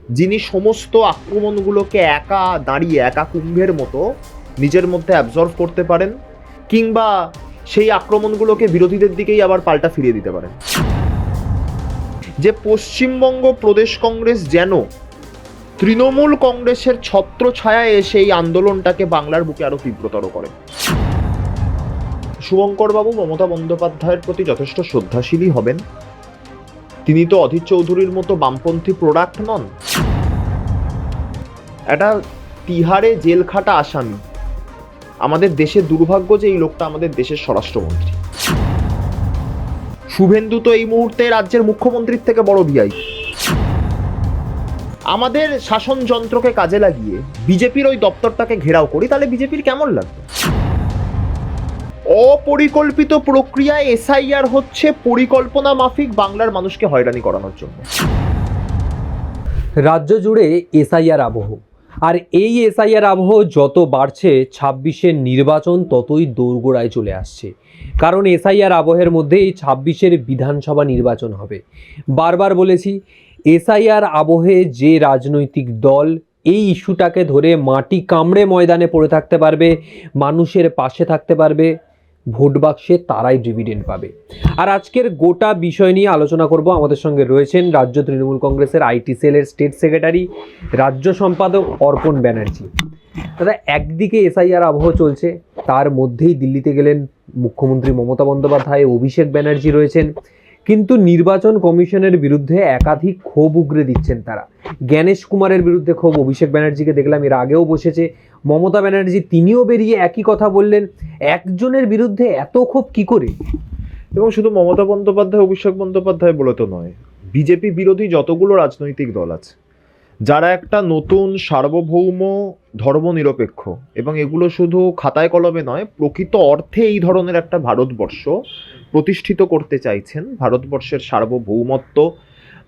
যিনি সমস্ত আক্রমণগুলোকে একা দাঁড়িয়ে একা কুম্ভের মতো নিজের মধ্যে অ্যাবজর্ভ করতে পারেন, কিংবা সেই আক্রমণগুলোকে বিরোধীদের দিকেই আবার পাল্টা ফিরিয়ে দিতে পারেন। যে পশ্চিমবঙ্গ প্রদেশ কংগ্রেস যেন তৃণমূল কংগ্রেসের ছত্রছায়ায় এসে এই আন্দোলনটাকে বাংলার বুকে আরো তীব্রতর করে। শুভঙ্করবাবু মমতা বন্দ্যোপাধ্যায়ের প্রতি যথেষ্ট শ্রদ্ধাশীলই হবেন। তিনি তো অধীর চৌধুরীর মতো বামপন্থী প্রোডাক্ট নন। একটা তিহারে জেল খাটা আসামি। আমাদের দেশের দুর্ভাগ্য যে এই লোকটা আমাদের দেশের স্বরাষ্ট্রমন্ত্রী। শুভেন্দু তো এই মুহূর্তে রাজ্যের মুখ্যমন্ত্রীর থেকে বড় ভিআই। আমাদের শাসন যন্ত্রকে কাজে লাগিয়ে বিজেপির ওই দপ্তরটাকে ঘেরাও করি, তাহলে বিজেপির কেমন লাগবে? অপরিকল্পিত প্রক্রিয়ায় এসআইআর হচ্ছে পরিকল্পনা মাফিক বাংলার মানুষকে হয়রানি করানোর জন্য। রাজ্য জুড়ে এসআইআর আবহ, আর এই এসআইআর আবহ যত বাড়ছে 26-এর নির্বাচন ততই দোরগোড়ায় চলে আসছে। কারণ এসআইআর আবহের মধ্যে এই 26-এর বিধানসভা নির্বাচন হবে। বারবার বলেছি, এসআইআর আবহে যে রাজনৈতিক দল এই ইস্যুটাকে ধরে মাটি কামড়ে ময়দানে পড়ে থাকতে পারবে, মানুষের পাশে থাকতে পারবে, ভোট বাক্সে তারাই ডিভিডেন্ড পাবে। আর আজকের গোটা বিষয় নিয়ে আলোচনা করব। আমাদের সঙ্গে রয়েছেন রাজ্য তৃণমূল কংগ্রেসের আইটি সেলের স্টেট সেক্রেটারি, রাজ্য সম্পাদক অর্পণ ব্যানার্জি। দাদা, একদিকে এসআইআর আবহ চলছে, তার মধ্যেই দিল্লিতে গেলেন মুখ্যমন্ত্রী মমতা বন্দ্যোপাধ্যায়, অভিষেক ব্যানার্জি রয়েছেন, কিন্তু নির্বাচন কমিশনের বিরুদ্ধে একাধিক ক্ষোভ উগরে দিচ্ছেন তারা। জ্ঞানেশ কুমারের বিরুদ্ধে ক্ষোভ, অভিষেক ব্যানার্জিকে দেখলাম এর আগেও বসেছে। মমতা ব্যানার্জি তিনিও বেরিয়ে একই কথা বললেন। একজনের বিরুদ্ধে এত ক্ষোভ কি করে? এবং শুধু মমতা বন্দ্যোপাধ্যায় অভিষেক বন্দ্যোপাধ্যায় বলে তো নয়, বিজেপি বিরোধী যতগুলো রাজনৈতিক দল আছে, যারা একটা নতুন সার্বভৌম ধর্মনিরপেক্ষ, এবং এগুলো শুধু খাতায় কলমে নয়, প্রকৃত অর্থে এই ধরনের একটা ভারতবর্ষ প্রতিষ্ঠিত করতে চাইছেন, ভারতবর্ষের সার্বভৌমত্ব,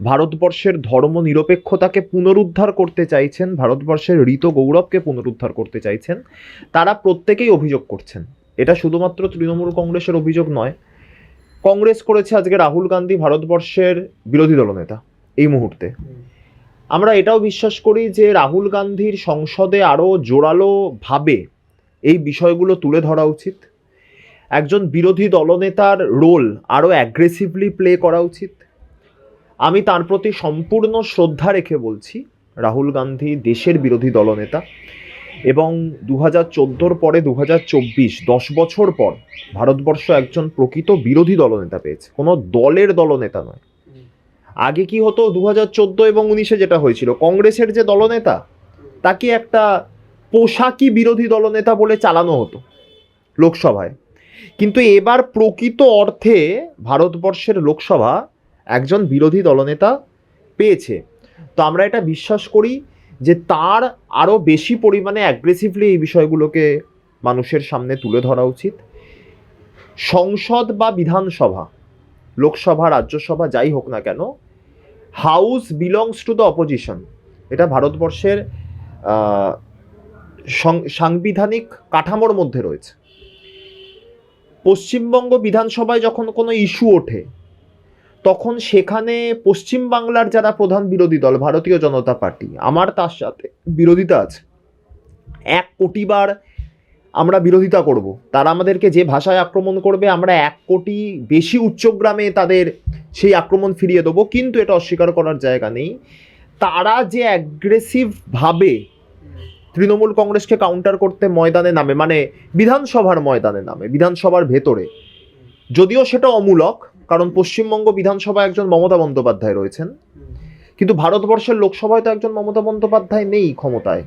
ভারতবর্ষের ধর্মনিরপেক্ষতাকে পুনরুদ্ধার করতে চাইছেন, ভারতবর্ষের ঋত গৌরবকে পুনরুদ্ধার করতে চাইছেন, তারা প্রত্যেকেই অভিযোগ করছেন। এটা শুধুমাত্র তৃণমূল কংগ্রেসের অভিযোগ নয়। কংগ্রেস করেছে আজকে রাহুল গান্ধী ভারতবর্ষের বিরোধী দলনেতা এই মুহূর্তে। আমরা এটাও বিশ্বাস করি যে রাহুল গান্ধীর সংসদে আরও জোরালোভাবে এই বিষয়গুলো তুলে ধরা উচিত। একজন বিরোধী দলনেতার রোল আরও অ্যাগ্রেসিভলি প্লে করা উচিত। আমি তার প্রতি সম্পূর্ণ শ্রদ্ধা রেখে বলছি, রাহুল গান্ধী দেশের বিরোধী দলনেতা, এবং 2014 পরে 2024, 10 বছর পর ভারতবর্ষ একজন প্রকৃত বিরোধী দলনেতা পেয়েছে, কোনো দলের দলনেতা নয়। আগে কি হতো, 2014 এবং 19-এ যেটা হয়েছিল, কংগ্রেসের যে দলনেতা তাকে একটা পোশাকি বিরোধী দলনেতা বলে চালানো হতো লোকসভায়। কিন্তু এবার প্রকৃত অর্থে ভারতবর্ষের লোকসভা একজন বিরোধী দলনেতা পেয়েছে। তো আমরা এটা বিশ্বাস করি যে তার আরও বেশি পরিমাণে অ্যাগ্রেসিভলি এই বিষয়গুলোকে মানুষের সামনে তুলে ধরা উচিত। সংসদ বা বিধানসভা, লোকসভা, রাজ্যসভা যাই হোক না কেন, house belongs to the opposition. এটা ভারতবর্ষের সাংবিধানিক কাঠামোর মধ্যে রয়েছে। পশ্চিমবঙ্গ বিধানসভায় যখন কোনো ইস্যু ওঠে, তখন সেখানে পশ্চিমবাংলার যারা প্রধান বিরোধী দল, ভারতীয় জনতা পার্টি, আমার তার সাথে বিরোধিতা আছে। 1 কোটি বার আমরা বিরোধিতা করব। তারা আমাদেরকে যে ভাষায় আক্রমণ করবে, আমরা 1 কোটি বেশি উচ্চগ্রামে তাদের সেই আক্রমণ ফিরিয়ে দেবো। কিন্তু এটা অস্বীকার করার জায়গা নেই, তারা যে অ্যাগ্রেসিভভাবে তৃণমূল কংগ্রেসকে কাউন্টার করতে ময়দানে নামে, মানে বিধানসভার ময়দানে নামে, বিধানসভার ভেতরে, যদিও সেটা অমূলক, কারণ পশ্চিমবঙ্গ বিধানসভায় একজন মমতা বন্দ্যোপাধ্যায় রয়েছেন, কিন্তু ভারতবর্ষের লোকসভায় তো একজন মমতা বন্দ্যোপাধ্যায় নেই ক্ষমতায়,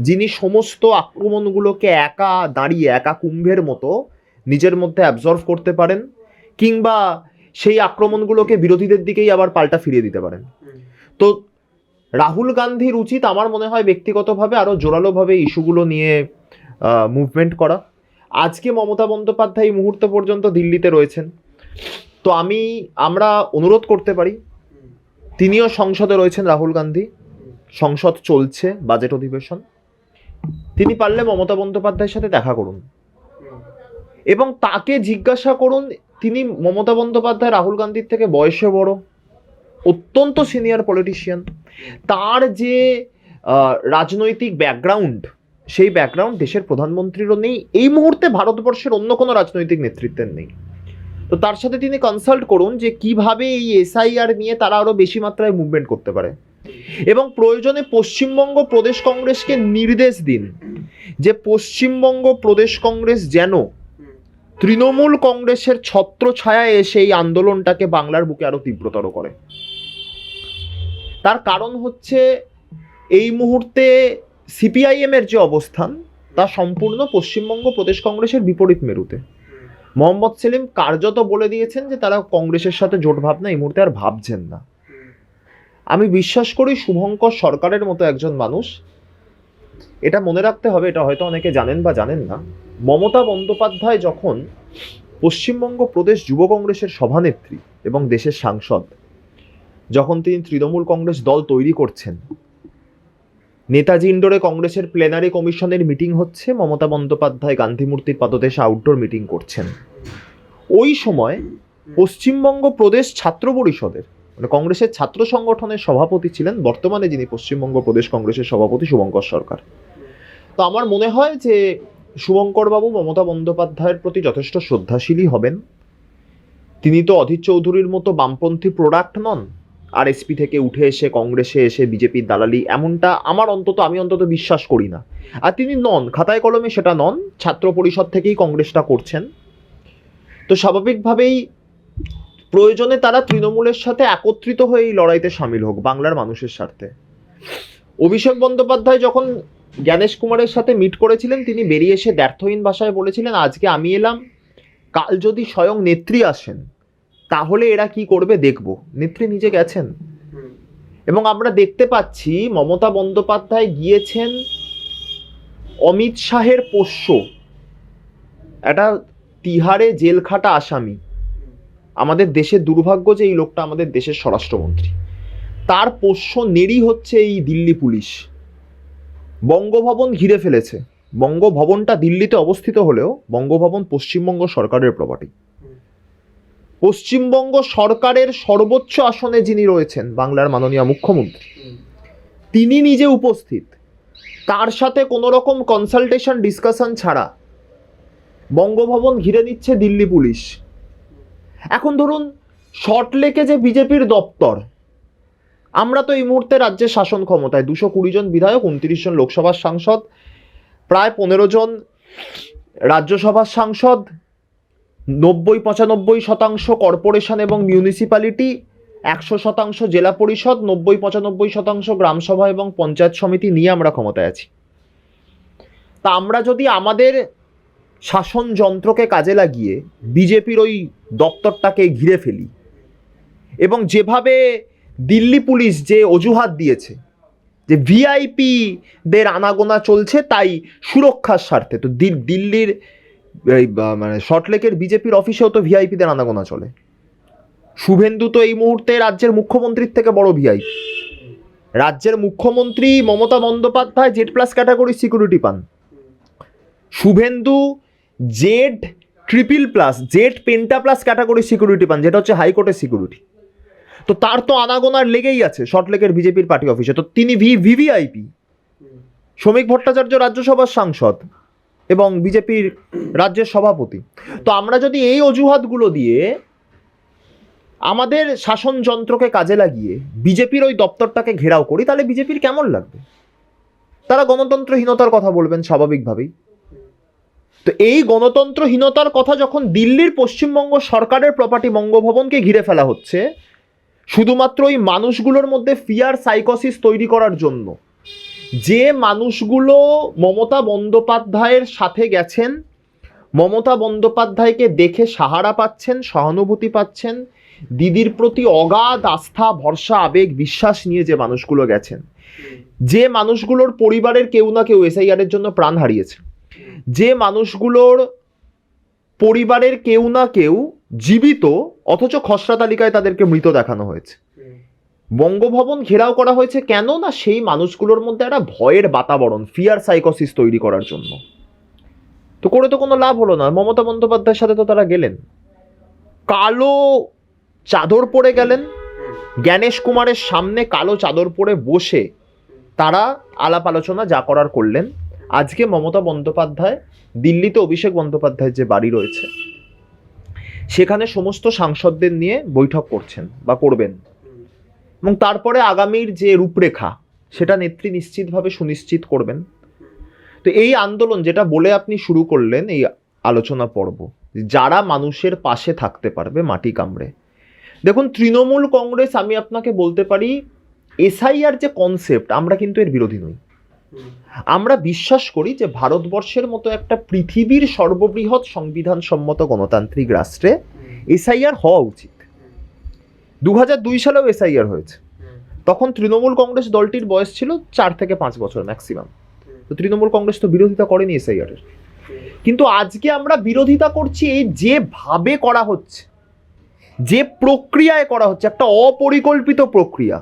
যিনি সমস্ত আক্রমণগুলোকে একা দাঁড়িয়ে একা কুম্ভের মতো নিজের মধ্যে অ্যাবজর্ভ করতে পারেন, কিংবা সেই আক্রমণগুলোকে বিরোধীদের দিকেই আবার পাল্টা ফিরিয়ে দিতে পারেন। তো রাহুল গান্ধীর উচিত আমার মনে হয় ব্যক্তিগতভাবে আরও জোরালোভাবে ইস্যুগুলো নিয়ে মুভমেন্ট করা। আজকে মমতা বন্দ্যোপাধ্যায় এই মুহূর্ত পর্যন্ত দিল্লিতে রয়েছেন। তো আমরা অনুরোধ করতে পারি, তিনিও সংসদে রয়েছেন, রাহুল গান্ধী, সংসদ চলছে, বাজেট অধিবেশন, তিনি পারলে মমতা বন্দ্যোপাধ্যায়ের সাথে দেখা করুন এবং তাকে জিজ্ঞাসা করুন, তিনি মমতা বন্দ্যোপাধ্যায় রাহুল গান্ধীর থেকে বয়সে বড়, অত্যন্ত সিনিয়র পলিটিশিয়ান, তার যে রাজনৈতিক ব্যাকগ্রাউন্ড, সেই ব্যাকগ্রাউন্ড দেশের প্রধানমন্ত্রীরও নেই, এই মুহূর্তে ভারতবর্ষের অন্য কোনো রাজনৈতিক নেতৃত্বের নেই। তো তার সাথে তিনি কনসাল্ট করুন যে কিভাবে এই এসআইআর নিয়ে তারা আরো বেশি মাত্রায় মুভমেন্ট করতে পারে, এবং প্রয়োজনে পশ্চিমবঙ্গ প্রদেশ কংগ্রেসকে নির্দেশ দিন যে পশ্চিমবঙ্গ প্রদেশ কংগ্রেস যেন তৃণমূল কংগ্রেসের ছত্রছায়ায় এসে এই আন্দোলনটাকে বাংলার বুকে আরো তীব্রতর করে। তার কারণ হচ্ছে এই মুহূর্তে সিপিআইএম এর যে অবস্থান তা সম্পূর্ণ পশ্চিমবঙ্গ প্রদেশ কংগ্রেসের বিপরীত মেরুতে। মোহাম্মদ সেলিম কার্যত বলে দিয়েছেন যে তারা কংগ্রেসের সাথে জোট ভাবনা এই মুহূর্তে আর ভাবছেন না। আমি বিশ্বাস করি শুভঙ্কর সরকারের মতো একজন মানুষ, এটা মনে রাখতে হবে, এটা হয়তো অনেকে জানেন বা জানেন না, মমতা বন্দ্যোপাধ্যায় যখন পশ্চিমবঙ্গ প্রদেশ যুব কংগ্রেসের সভানেত্রী এবং দেশের সাংসদ, যখন তিনি তৃণমূল কংগ্রেস দল তৈরি করছেন, নেতাজি ইন্ডোরে কংগ্রেসের প্লেনারি কমিশনের মিটিং হচ্ছে, মমতা বন্দ্যোপাধ্যায় গান্ধী মূর্তির পাদদেশে আউটডোর মিটিং করছেন, ওই সময় পশ্চিমবঙ্গ প্রদেশ ছাত্র পরিষদের মানে কংগ্রেসের ছাত্র সংগঠনের সভাপতি ছিলেন বর্তমানে যিনি পশ্চিমবঙ্গ প্রদেশ কংগ্রেসের সভাপতি শুভঙ্কর সরকার। তো আমার মনে হয় যে শুভঙ্কর বাবু মমতা বন্দ্যোপাধ্যায়ের প্রতি যথেষ্ট শ্রদ্ধাশীলই হবেন। তিনি তো অধীর চৌধুরীর মতো বামপন্থী প্রোডাক্ট নন, আরএসপি থেকে উঠে এসে কংগ্রেসে এসে বিজেপির দালালি, এমনটা আমি অন্তত বিশ্বাস করি না। আর তিনি নন, খাতায় কলমে সেটা নন, ছাত্র পরিষদ থেকেই কংগ্রেসটা করছেন। তো স্বাভাবিকভাবেই প্রয়োজনে তারা তৃণমূলের সাথে একত্রিত হয়ে এই লড়াইতে সামিল হোক বাংলার মানুষের স্বার্থে। অভিষেক বন্দ্যোপাধ্যায় যখন জ্ঞানেশ কুমারের সাথে মিট করেছিলেন, তিনি বেরিয়ে এসে দ্ব্যর্থহীন ভাষায় বলেছিলেন, আজকে আমি এলাম, কাল যদি স্বয়ং নেত্রী আসেন তাহলে এরা কি করবে দেখব। নেত্রী নিজে গেছেন, এবং আমরা দেখতে পাচ্ছি মমতা বন্দ্যোপাধ্যায় গিয়েছেন অমিত শাহের পোষ্য, একটা তিহারে জেল খাটা আসামি। আমাদের দেশের দুর্ভাগ্য যে এই লোকটা আমাদের দেশের স্বরাষ্ট্রমন্ত্রী, তার পোষ্য নেড়ি হচ্ছে এই দিল্লি পুলিশ। বঙ্গভবন ঘিরে ফেলেছে। বঙ্গভবনটা দিল্লিতে অবস্থিত হলেও বঙ্গভবন পশ্চিমবঙ্গ সরকারের প্রপার্টি। পশ্চিমবঙ্গ সরকারের সর্বোচ্চ আসনে যিনি রয়েছেন বাংলার মাননীয় মুখ্যমন্ত্রী, তিনি নিজে উপস্থিত, তার সাথে কোনো রকম কনসালটেশন ডিসকাশন ছাড়া বঙ্গভবন ঘিরে নিচ্ছে দিল্লি পুলিশ। এখন ধরুন সল্টলেকে যে বিজেপির দপ্তর, আমরা তো এই মুহূর্তে রাজ্যের শাসন ক্ষমতায়, 220 জন বিধায়ক, 29 জন লোকসভার সাংসদ, প্রায় 15 জন রাজ্যসভার সাংসদ, 90-95% কর্পোরেশন এবং মিউনিসিপ্যালিটি, 100% জেলা পরিষদ, 90-95% গ্রামসভা এবং পঞ্চায়েত সমিতি নিয়ে আমরা ক্ষমতায় আছি। তা আমরা যদি আমাদের শাসন যন্ত্রকে কাজে লাগিয়ে বিজেপির ওই দপ্তরটাকে ঘিরে ফেলি, এবং যেভাবে দিল্লি পুলিশ যে অজুহাত দিয়েছে যে ভিআইপিদের আনাগোনা চলছে তাই সুরক্ষার স্বার্থে, তো দিল্লির মানে সল্টলেকের বিজেপির অফিসেও তো ভিআইপিদের আনাগোনা চলে। শুভেন্দু তো এই মুহূর্তে রাজ্যের মুখ্যমন্ত্রীর থেকে বড় ভিআইপি। রাজ্যের মুখ্যমন্ত্রী Mamata Bandyopadhyay Z+ category security পান, Suvendu Z++, Z++ category security পান, যেটা হচ্ছে হাইকোর্টের সিকিউরিটি। তো তার তো আনাগোনার লেগেই আছে সল্টলেকের বিজেপির পার্টি অফিসে। তো তিনি ভিভিআইপি। শ্রমিক ভট্টাচার্য রাজ্যসভার সাংসদ এবং বিজেপির রাজ্যের সভাপতি। তো আমরা যদি এই অজুহাতগুলো দিয়ে আমাদের শাসন যন্ত্রকে কাজে লাগিয়ে বিজেপির ওই দপ্তরটাকে ঘেরাও করি, তাহলে বিজেপির কেমন লাগবে? তারা গণতন্ত্রহীনতার কথা বলবেন স্বাভাবিকভাবেই। তো এই গণতন্ত্রহীনতার কথা যখন দিল্লির পশ্চিমবঙ্গ সরকারের প্রপার্টি বঙ্গভবনকে ঘিরে ফেলা হচ্ছে শুধুমাত্র ওই মানুষগুলোর মধ্যে ফিয়ার সাইকোসিস তৈরি করার জন্য, যে মানুষগুলো মমতা বন্দ্যোপাধ্যায়ের সাথে গেছেন, মমতা বন্দ্যোপাধ্যায়কে দেখে সাহারা পাচ্ছেন, সহানুভূতি পাচ্ছেন, দিদির প্রতি অগাধ আস্থা, ভরসা, আবেগ, বিশ্বাস নিয়ে যে মানুষগুলো গেছেন, যে মানুষগুলোর পরিবারের কেউ না কেউ এসআইআরের জন্য প্রাণ হারিয়েছে, যে মানুষগুলোর পরিবারের কেউ না কেউ জীবিত অথচ খসড়া তালিকায় তাদেরকে মৃত দেখানো হয়েছে, বঙ্গভবন ঘেরাও করা হয়েছে কেন না সেই মানুষগুলোর মধ্যে একটা ভয়ের বাতাবরণ, ফিয়ার সাইকোসিস তৈরি করার জন্য। তো করে তো কোনো লাভ হলো না। মমতা বন্দ্যোপাধ্যায়ের সাথে তো তারা গেলেন, কালো চাদর পরে গেলেন, জ্ঞানেশ কুমারের সামনে কালো চাদর পরে বসে তারা আলাপ আলোচনা যা করার করলেন। আজকে মমতা বন্দ্যোপাধ্যায় দিল্লিতে অভিষেক বন্দ্যোপাধ্যায়ের যে বাড়ি রয়েছে সেখানে সমস্ত সাংসদদের নিয়ে বৈঠক করছেন বা করবেন, এবং তারপরে আগামীর যে রূপরেখা সেটা নেত্রী নিশ্চিতভাবে সুনিশ্চিত করবেন। তো এই আন্দোলন যেটা বলে আপনি শুরু করলেন, এই আলোচনা পর্ব, যারা মানুষের পাশে থাকতে পারবে মাটি কামড়ে। দেখুন, তৃণমূল কংগ্রেস, আমি আপনাকে বলতে পারি এসআইআর যে কনসেপ্ট, আমরা কিন্তু এর বিরোধী নই। আমরা বিশ্বাস করি যে ভারতবর্ষের মতো একটা পৃথিবীর সর্ববৃহৎ সংবিধান সম্মত গণতান্ত্রিক রাষ্ট্রে এসআইআর হওয়া উচিত। 2002 সালেও এসআইআর হয়েছে, তখন তৃণমূল কংগ্রেস দলটির বয়স ছিল 4 থেকে 5 বছর ম্যাক্সিমাম। তো তৃণমূল কংগ্রেস তো বিরোধিতা করেনি এসআইআর এর। কিন্তু আজকে আমরা বিরোধিতা করছি এই যেভাবে করা হচ্ছে, যে প্রক্রিয়ায় করা হচ্ছে, একটা অপরিকল্পিত প্রক্রিয়া।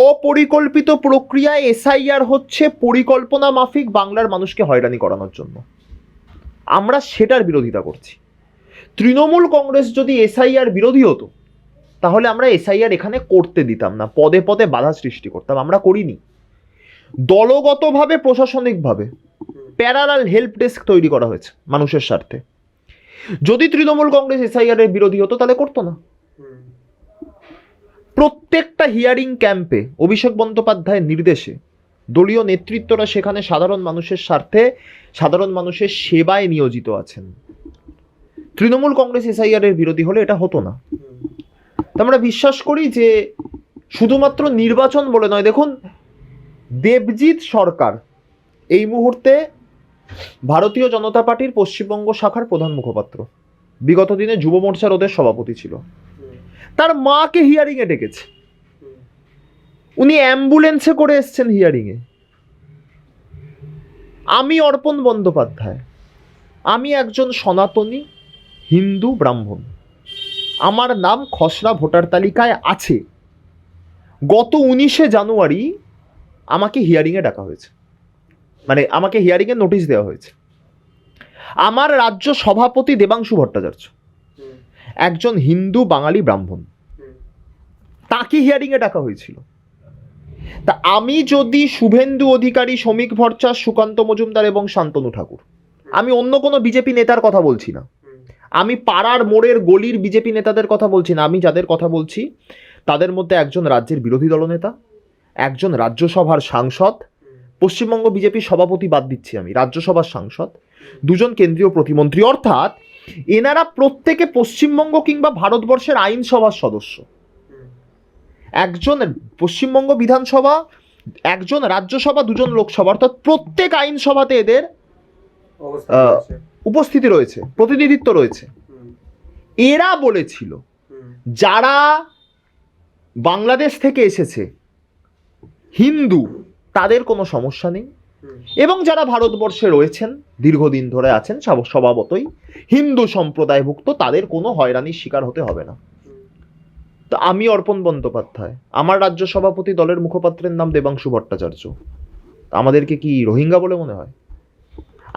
অপরিকল্পিত প্রক্রিয়ায় এসআইআর হচ্ছে পরিকল্পনা মাফিক বাংলার মানুষকে হয়রানি করানোর জন্য। আমরা সেটার বিরোধিতা করছি। তৃণমূল কংগ্রেস যদি এসআইআর বিরোধী হতো তাহলে আমরা এসআইআর এখানে করতে দিতাম না, পদে পদে বাধা সৃষ্টি করতাম। আমরা করিনি। দলগতভাবে, প্রশাসনিকভাবে প্যারালাল হেল্প ডেস্ক তৈরি করা হয়েছে মানুষের স্বার্থে। যদি তৃণমূল কংগ্রেস এসআইআর এর বিরোধী হতো তাহলে করতো না। প্রত্যেকটা হিয়ারিং ক্যাম্পে অভিষেক বন্দ্যোপাধ্যায়ের নির্দেশে দলীয় নেতৃত্বরা সেখানে সাধারণ মানুষের স্বার্থে, সাধারণ মানুষের সেবায় নিয়োজিত আছেন। তৃণমূল কংগ্রেস এসআইআর এর বিরোধী হলে এটা হতো না। আমরা বিশ্বাস করি যে শুধুমাত্র নির্বাচন বলে নয়, দেখুন দেবজিৎ সরকার এই মুহূর্তে ভারতীয় জনতা পার্টির পশ্চিমবঙ্গ শাখার প্রধান মুখপাত্র, বিগত দিনে যুব মোর্চার ওদের সভাপতি ছিল। তার মাকে হিয়ারিং এ ডেকেছে, উনি অ্যাম্বুলেন্সে করে এসছেন হিয়ারিং এ। আমি অর্পণ বন্দ্যোপাধ্যায়, আমি একজন সনাতনী হিন্দু ব্রাহ্মণ, আমার নাম খসড়া ভোটার তালিকায় আছে। গত 19শে জানুয়ারি আমাকে হিয়ারিং এ ডাকা হয়েছে, মানে আমাকে হিয়ারিং এর নোটিশ দেওয়া হয়েছে। আমার রাজ্য সভাপতি দেবাংশু ভট্টাচার্য একজন হিন্দু বাঙালি ব্রাহ্মণ, তাকে হিয়ারিং এ ডাকা হয়েছিল। তা আমি যদি শুভেন্দু অধিকারী, শ্রমিক ভট্টাচার্য, সুকান্ত মজুমদার এবং শান্তনু ঠাকুর, আমি অন্য কোনো বিজেপি নেতার কথা বলছি না, আমি পাড়ার মোড়ের গলির বিজেপি নেতাদের কথা বলছি না, আমি যাদের কথা বলছি তাদের মধ্যে একজন রাজ্যের বিরোধী দলনেতা, একজন রাজ্যসভার সাংসদ, পশ্চিমবঙ্গ বিজেপির সভাপতি বাদ দিচ্ছি আমি, রাজ্যসভার সাংসদ, দুজন কেন্দ্রীয় প্রতিমন্ত্রী, অর্থাৎ এনারা প্রত্যেকে পশ্চিমবঙ্গ কিংবা ভারতবর্ষের আইনসভার সদস্য। একজন পশ্চিমবঙ্গ বিধানসভা, একজন রাজ্যসভা, দুজন লোকসভা, অর্থাৎ প্রত্যেক আইনসভাতে এদের উপস্থিতি রয়েছে, প্রতিনিধিত্ব রয়েছে। এরা বলেছিল যারা বাংলাদেশ থেকে এসেছে হিন্দু তাদের কোনো সমস্যা নেই, এবং যারা ভারতবর্ষে রয়েছেন দীর্ঘদিন ধরে আছেন স্বভাবতই হিন্দু সম্প্রদায়ভুক্ত, তাদের কোনো হয়রানির শিকার হতে হবে না। তো আমি অর্পণ বন্দ্যোপাধ্যায়, আমার রাজ্য সভাপতি দলের মুখপাত্রের নাম দেবাংশু ভট্টাচার্য, আমাদেরকে কি রোহিঙ্গা বলে মনে হয়?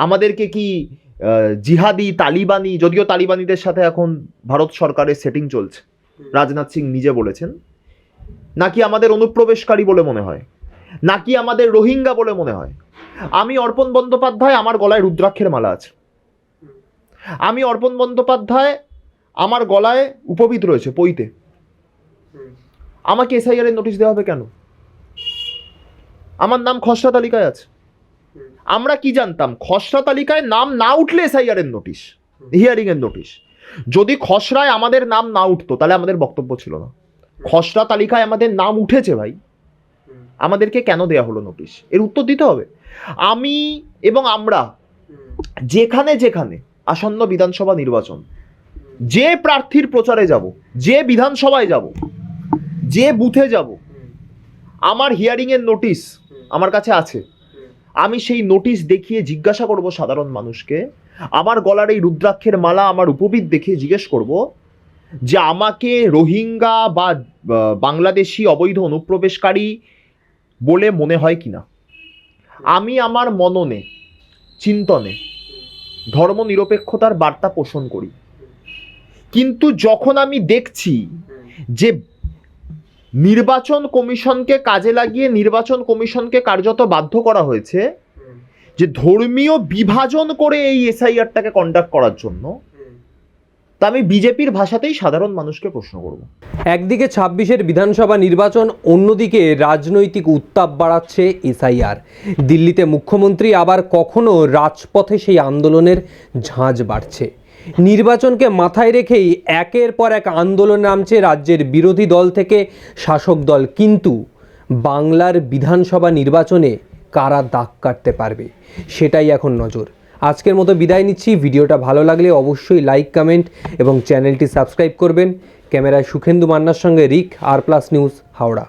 আমাদেরকে কি জিহাদি, তালিবানি, যদিও তালিবানিদের সাথে এখন ভারত সরকারের সেটিং চলছে, রাজনাথ সিং নিজে বলেছেন, নাকি আমাদের অনুপ্রবেশকারী বলে মনে হয়, নাকি আমাদের রোহিঙ্গা বলে মনে হয়? আমি অর্পণ বন্দ্যোপাধ্যায়, আমার গলায় রুদ্রাক্ষের মালা আছে। আমি অর্পণ বন্দ্যোপাধ্যায়, আমার গলায় উপবিদ রয়েছে পইতে। আমাকে এসআইআর এর নোটিশ দেওয়া হবে কেন? আমার নাম খসড়া তালিকায় আছে। আমরা কি জানতাম খসড়া তালিকায় নাম না উঠলে এসআইআর এর নোটিশ, হিয়ারিং এর নোটিশ। যদি খসড়ায় আমাদের নাম না উঠতো তাহলে আমাদের বক্তব্য ছিল না। খসড়া তালিকায় আমাদের নাম উঠেছে ভাই, আমাদেরকে কেন দেয়া হলো নোটিশ? এর উত্তর দিতে হবে। আমি এবং আমরা যেখানে যেখানে আসন্ন বিধানসভা নির্বাচন, যে প্রার্থীর প্রচারে যাব, যে বিধানসভায় যাব, যে বুথে যাব, আমার হিয়ারিং এর নোটিশ আমার কাছে আছে। আমি সেই নোটিশ দেখিয়ে জিজ্ঞাসা করব সাধারণ মানুষকে, আমার গলার এই রুদ্রাক্ষের মালা, আমার উপবিদ দেখিয়ে জিজ্ঞেস করব যে আমাকে রোহিঙ্গা বা বাংলাদেশি অবৈধ অনুপ্রবেশকারী বলে মনে হয় কিনা। আমি আমার মননে, চিন্তনে ধর্মনিরপেক্ষতার বার্তা পোষণ করি, কিন্তু যখন আমি দেখছি যে নির্বাচন কমিশনকে কাজে লাগিয়ে নির্বাচন কমিশনকে কার্যত বাধ্য করা হয়েছে যে ধর্মীয় বিভাজন করে এই এসআইআরটাকে কন্ডাক্ট করার জন্য। তা আমি বিজেপির ভাষাতেই সাধারণ মানুষকে প্রশ্ন করব। একদিকে ২৬-এর বিধানসভা নির্বাচন, অন্যদিকে রাজনৈতিক উত্তাপ বাড়াচ্ছে এসআইআর। দিল্লিতে মুখ্যমন্ত্রী, আবার কখনো রাজপথে সেই আন্দোলনের ঝাঁজ বাড়ছে। নির্বাচনকে মাথায় রেখেই একের পর এক আন্দোলন নামছে রাজ্যের বিরোধী দল থেকে শাসক দল। কিন্তু বাংলার বিধানসভা নির্বাচনে কারা দাগ কাটতে পারবে, সেটাই এখন নজর। আজকের মতো বিদায় নিচ্ছি। ভিডিওটা ভালো লাগলে অবশ্যই লাইক, কমেন্ট এবং চ্যানেলটি সাবস্ক্রাইব করবেন। ক্যামেরায় সুখেন্দু মান্নার সঙ্গে রিক, আর প্লাস নিউজ, হাওড়া।